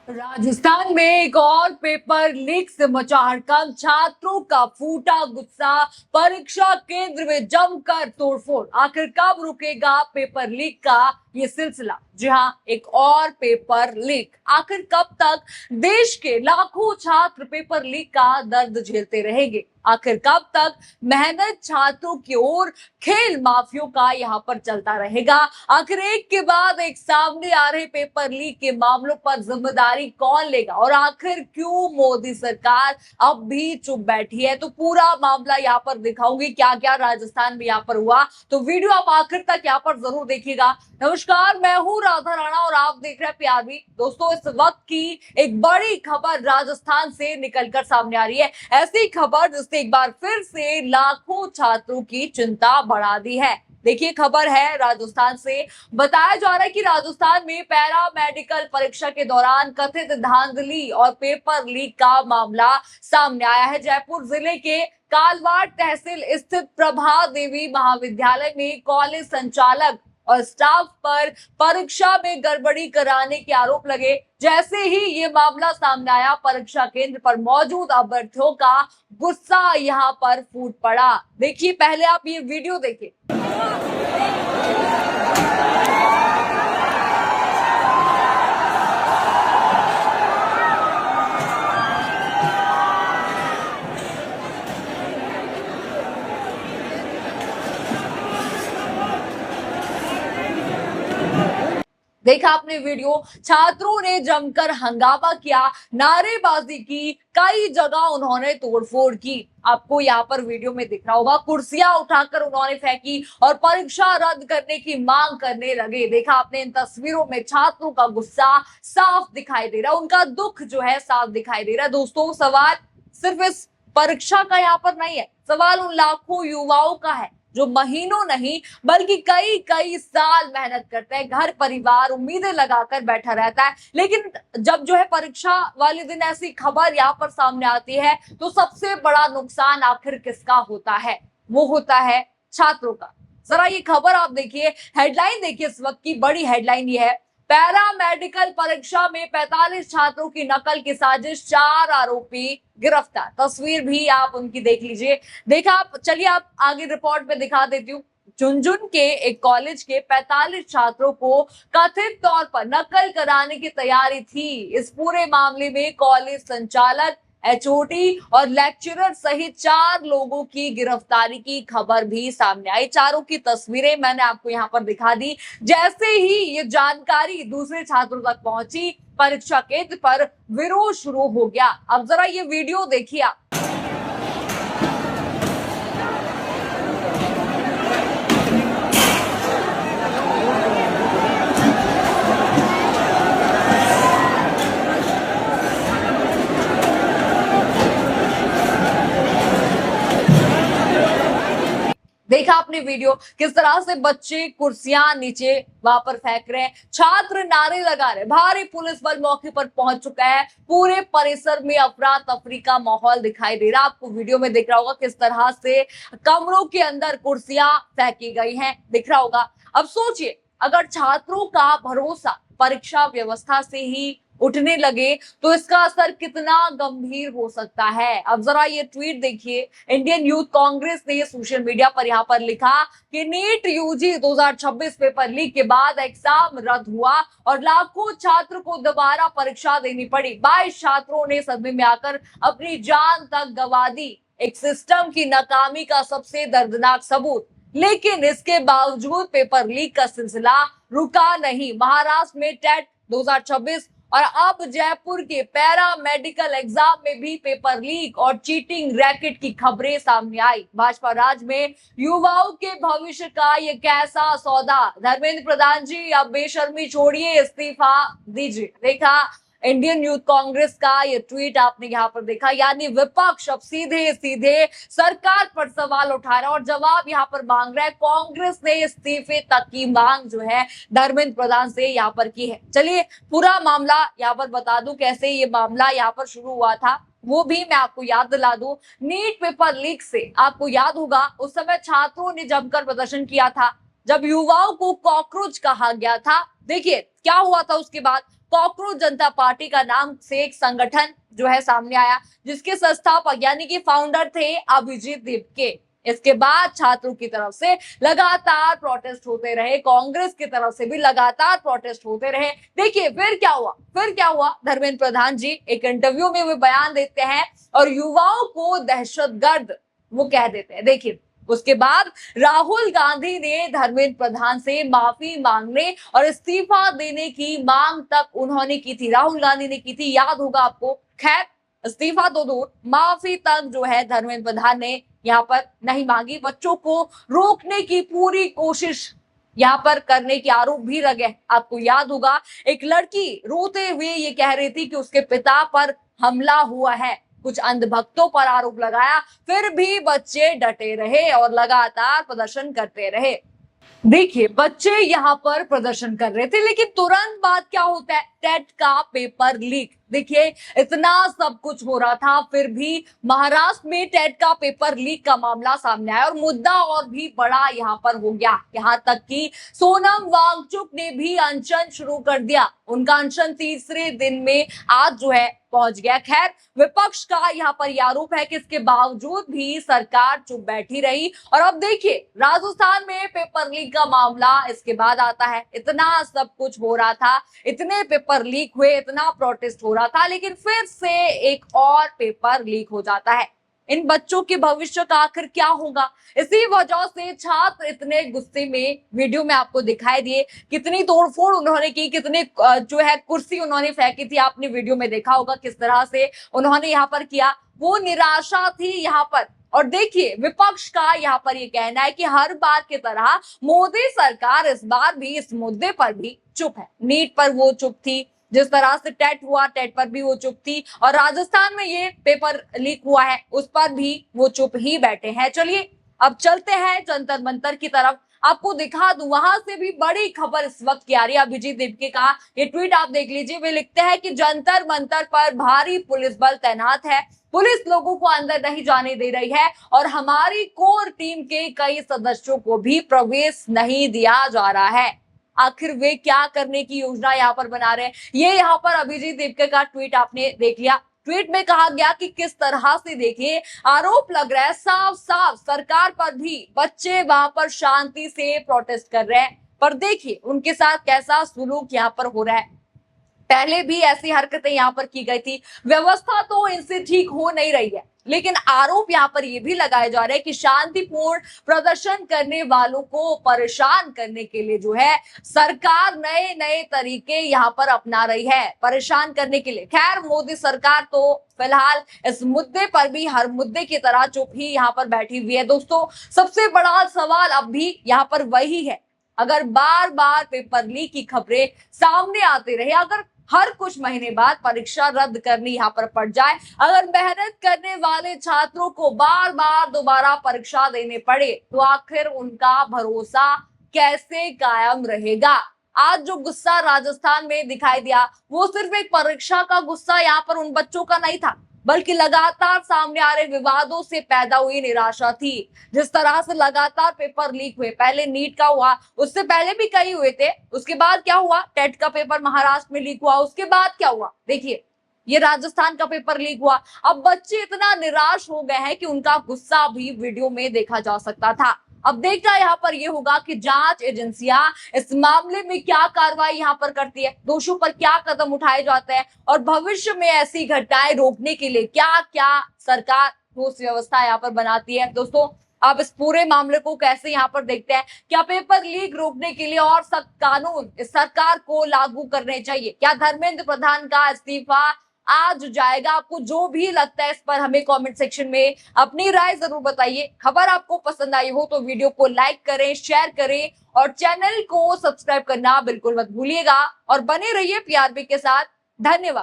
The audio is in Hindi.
राजस्थान में एक और पेपर लीक से मचा हड़कंप। छात्रों का फूटा गुस्सा, परीक्षा केंद्र में जमकर तोड़फोड़। आखिर कब रुकेगा पेपर लीक का ये सिलसिला? जी हाँ, एक और पेपर लीक। आखिर कब तक देश के लाखों छात्र पेपर लीक का दर्द झेलते रहेंगे? आखिर कब तक मेहनत छात्रों की ओर, खेल माफियों का यहाँ पर चलता रहेगा? आखिर एक के बाद एक सामने आ रहे पेपर लीक के मामलों पर जिम्मेदारी कौन लेगा, और आखिर क्यों मोदी सरकार अब भी चुप बैठी है? तो पूरा मामला यहाँ पर दिखाऊंगी, क्या क्या राजस्थान में यहाँ पर हुआ। तो वीडियो आप आखिर तक यहाँ पर जरूर देखिएगा। नमस्कार, मैं हूँ राधा राणा और आप देख रहे हैं प्यारवी। दोस्तों, इस वक्त की एक बड़ी खबर राजस्थान से निकलकर सामने आ रही है। ऐसी खबर जिसने एक बार फिर से लाखों छात्रों की चिंता बढ़ा दी है। देखिए, खबर है राजस्थान से। बताया जा रहा है कि राजस्थान में पैरा मेडिकल परीक्षा के दौरान कथित धांधली और पेपर लीक का मामला सामने आया है। जयपुर जिले के कालवाड़ तहसील स्थित प्रभा देवी महाविद्यालय में कॉलेज संचालक और स्टाफ पर परीक्षा में गड़बड़ी कराने के आरोप लगे। जैसे ही ये मामला सामने आया, परीक्षा केंद्र पर मौजूद अभ्यर्थियों का गुस्सा यहाँ पर फूट पड़ा। देखिए, पहले आप ये वीडियो देखिए। देखा आपने वीडियो, छात्रों ने जमकर हंगामा किया, नारेबाजी की, कई जगह उन्होंने तोड़फोड़ की। आपको यहाँ पर वीडियो में दिख रहा होगा, कुर्सियां उठाकर उन्होंने फेंकी और परीक्षा रद्द करने की मांग करने लगे। देखा आपने इन तस्वीरों में छात्रों का गुस्सा साफ दिखाई दे रहा है, उनका दुख जो है साफ दिखाई दे रहा है। दोस्तों, सवाल सिर्फ इस परीक्षा का यहाँ पर नहीं है, सवाल उन लाखों युवाओं का है जो महीनों नहीं बल्कि कई कई साल मेहनत करते हैं, घर परिवार उम्मीदें लगाकर बैठा रहता है। लेकिन जब जो है परीक्षा वाले दिन ऐसी खबर यहाँ पर सामने आती है, तो सबसे बड़ा नुकसान आखिर किसका होता है? वो होता है छात्रों का। जरा ये खबर आप देखिए, हेडलाइन देखिए। इस वक्त की बड़ी हेडलाइन ये है, पैरा मेडिकल परीक्षा में 45 छात्रों की नकल की साजिश, 4 आरोपी गिरफ्तार। तस्वीर भी आप उनकी देख लीजिए। देखा आप, चलिए आप आगे रिपोर्ट में दिखा देती हूँ। झुंझुनू के एक कॉलेज के 45 छात्रों को कथित तौर पर नकल कराने की तैयारी थी। इस पूरे मामले में कॉलेज संचालक, एचओडी और लेक्चरर सहित 4 लोगों की गिरफ्तारी की खबर भी सामने आई। चारों की तस्वीरें मैंने आपको यहाँ पर दिखा दी। जैसे ही ये जानकारी दूसरे छात्रों तक पहुंची, परीक्षा केंद्र पर विरोध शुरू हो गया। अब जरा ये वीडियो देखिए आप। देखा आपने वीडियो, किस तरह से बच्चे कुर्सियां नीचे वहां पर फेंक रहे हैं, छात्र नारे लगा रहे, भारी पुलिस बल मौके पर पहुंच चुका है। पूरे परिसर में अफरा तफरी का माहौल दिखाई दे रहा है। आपको वीडियो में दिख रहा होगा किस तरह से कमरों के अंदर कुर्सियां फेंकी गई हैं, दिख रहा होगा। अब सोचिए, अगर छात्रों का भरोसा परीक्षा व्यवस्था से ही उठने लगे तो इसका असर कितना गंभीर हो सकता है। अब जरा ये ट्वीट देखिए। इंडियन यूथ कांग्रेस ने सोशल मीडिया पर यहाँ पर लिखा कि नीट यूजी 2026 पेपर लीक के बाद एग्जाम रद्द हुआ और लाखों छात्र को दोबारा परीक्षा देनी पड़ी। 22 छात्रों ने सदमे में आकर अपनी जान तक गंवा दी। एक सिस्टम की नाकामी का सबसे दर्दनाक सबूत। लेकिन इसके बावजूद पेपर लीक का सिलसिला रुका नहीं। महाराष्ट्र में टेट 2026 और अब जयपुर के पैरा मेडिकल एग्जाम में भी पेपर लीक और चीटिंग रैकेट की खबरें सामने आई। भाजपा राज में युवाओं के भविष्य का ये कैसा सौदा? धर्मेंद्र प्रधान जी, अब बेशर्मी छोड़िए, इस्तीफा दीजिए। देखा इंडियन यूथ कांग्रेस का ये ट्वीट आपने यहाँ पर देखा, यानी विपक्ष अब सीधे सीधे सरकार पर सवाल उठा रहा है और जवाब यहाँ पर मांग रहा है। कांग्रेस ने इस्तीफे तक की मांग जो है धर्मेंद्र प्रधान से यहाँ पर की है। चलिए पूरा मामला यहाँ पर बता दूं, कैसे ये मामला यहाँ पर शुरू हुआ था वो भी मैं आपको याद दिला दूं। नीट पेपर लीक से आपको याद होगा, उस समय छात्रों ने जमकर प्रदर्शन किया था, जब युवाओं को कॉकरोच कहा गया था। देखिए क्या हुआ था उसके बाद, कॉकरोच जनता पार्टी का नाम से एक संगठन जो है सामने आया, जिसके संस्थापक यानी कि फाउंडर थे अभिजीत दीपके। इसके बाद छात्रों की तरफ से लगातार प्रोटेस्ट होते रहे, कांग्रेस की तरफ से भी लगातार प्रोटेस्ट होते रहे। देखिए फिर क्या हुआ, धर्मेंद्र प्रधान जी एक इंटरव्यू में वो बयान देते हैं और युवाओं को दहशतगर्द वो कह देते हैं। देखिए उसके बाद राहुल गांधी ने धर्मेंद्र प्रधान से माफी मांगने और इस्तीफा देने की मांग तक उन्होंने की थी, राहुल गांधी ने की थी, याद होगा आपको। खैर इस्तीफा तो दूर, माफी तक जो है धर्मेंद्र प्रधान ने यहाँ पर नहीं मांगी। बच्चों को रोकने की पूरी कोशिश यहाँ पर करने के आरोप भी लगे। आपको याद होगा एक लड़की रोते हुए ये कह रही थी कि उसके पिता पर हमला हुआ है, कुछ अंधभक्तों पर आरोप लगाया, फिर भी बच्चे डटे रहे और लगातार प्रदर्शन करते रहे। देखिए बच्चे यहाँ पर प्रदर्शन कर रहे थे, लेकिन तुरंत बाद क्या होता है, टेट का पेपर लीक। देखिए इतना सब कुछ हो रहा था, फिर भी महाराष्ट्र में टेट का पेपर लीक का मामला सामने आया और मुद्दा और भी बड़ा यहाँ पर हो गया। यहाँ तक कि सोनम वांगचुक ने भी अनशन शुरू कर दिया। उनका अनशन तीसरे दिन में आज जो है पहुंच गया। खैर विपक्ष का यहाँ पर यह आरोप है कि इसके बावजूद भी सरकार चुप बैठी रही। और अब देखिए राजस्थान में पेपर लीक का मामला इसके बाद आता है। इतना सब कुछ हो रहा था, इतने पेपर लीक हुए, इतना प्रोटेस्ट हो रहा था, लेकिन फिर से एक और पेपर लीक हो जाता है। इन बच्चों के भविष्य का आखिर क्या होगा, इसी वजह से छात्र इतने गुस्से में, वीडियो में आपको दिखाई दिए कितनी तोड़फोड़ उन्होंने की, कितने जो है कुर्सी उन्होंने फेंकी थी। आपने वीडियो में देखा होगा किस तरह से उन्होंने यहाँ पर किया, वो निराशा थी यहाँ पर। और देखिए विपक्ष का यहाँ पर ये कहना है कि हर बार की तरह मोदी सरकार इस बार भी इस मुद्दे पर भी चुप है। नीट पर वो चुप थी, जिस तरह से टेट हुआ टेट पर भी वो चुप थी, और राजस्थान में ये पेपर लीक हुआ है उस पर भी वो चुप ही बैठे हैं। चलिए अब चलते हैं जंतर मंतर की तरफ, आपको दिखा दूं, वहां से भी बड़ी खबर इस वक्त की आ रही है। अभिजीत दीपके का ये ट्वीट आप देख लीजिए, वे लिखते हैं कि जंतर मंतर पर भारी पुलिस बल तैनात है, पुलिस लोगों को अंदर नहीं जाने दे रही है और हमारी कोर टीम के कई सदस्यों को भी प्रवेश नहीं दिया जा रहा है। आखिर वे क्या करने की योजना यहाँ पर बना रहे हैं, ये यहाँ पर अभिजीत दीपके का ट्वीट आपने देख लिया। ट्वीट में कहा गया कि किस तरह से देखिए आरोप लग रहा है साफ साफ सरकार पर भी, बच्चे वहां पर शांति से प्रोटेस्ट कर रहे हैं, पर देखिए उनके साथ कैसा सुलूक यहाँ पर हो रहा है। पहले भी ऐसी हरकतें यहाँ पर की गई थी, व्यवस्था तो इनसे ठीक हो नहीं रही है, लेकिन आरोप यहाँ पर ये भी लगाए जा रहे हैं कि शांतिपूर्ण प्रदर्शन करने वालों को परेशान करने के लिए जो है सरकार नए नए तरीके यहाँ पर अपना रही है परेशान करने के लिए। खैर मोदी सरकार तो फिलहाल इस मुद्दे पर भी हर मुद्दे की तरह चुप ही यहाँ पर बैठी हुई है। दोस्तों सबसे बड़ा सवाल अब भी यहाँ पर वही है, अगर बार बार पेपर लीक की खबरें सामने आती रहे, अगर हर कुछ महीने बाद परीक्षा रद्द करनी यहाँ पर पड़ जाए, अगर मेहनत करने वाले छात्रों को बार बार दोबारा परीक्षा देने पड़े, तो आखिर उनका भरोसा कैसे कायम रहेगा। आज जो गुस्सा राजस्थान में दिखाई दिया वो सिर्फ एक परीक्षा का गुस्सा यहाँ पर उन बच्चों का नहीं था, बल्कि लगातार सामने आ रहे विवादों से पैदा हुई निराशा थी। जिस तरह से लगातार पेपर लीक हुए, पहले नीट का हुआ, उससे पहले भी कई हुए थे, उसके बाद क्या हुआ, टेट का पेपर महाराष्ट्र में लीक हुआ, उसके बाद क्या हुआ, देखिए ये राजस्थान का पेपर लीक हुआ। अब बच्चे इतना निराश हो गए हैं कि उनका गुस्सा भी वीडियो में देखा जा सकता था। अब देखना यहाँ पर ये होगा कि जांच एजेंसियां इस मामले में क्या कार्रवाई यहाँ पर करती है, दोषियों पर क्या कदम उठाए जाते हैं और भविष्य में ऐसी घटनाएं रोकने के लिए क्या क्या सरकार ठोस व्यवस्था यहाँ पर बनाती है। दोस्तों आप इस पूरे मामले को कैसे यहाँ पर देखते हैं, क्या पेपर लीक रोकने के लिए और सख्त कानून इस सरकार को लागू करने चाहिए, क्या धर्मेंद्र प्रधान का इस्तीफा आज जाएगा, आपको जो भी लगता है इस पर हमें कमेंट सेक्शन में अपनी राय जरूर बताइए। खबर आपको पसंद आई हो तो वीडियो को लाइक करें, शेयर करें और चैनल को सब्सक्राइब करना बिल्कुल मत भूलिएगा और बने रहिए पीआरबी के साथ। धन्यवाद।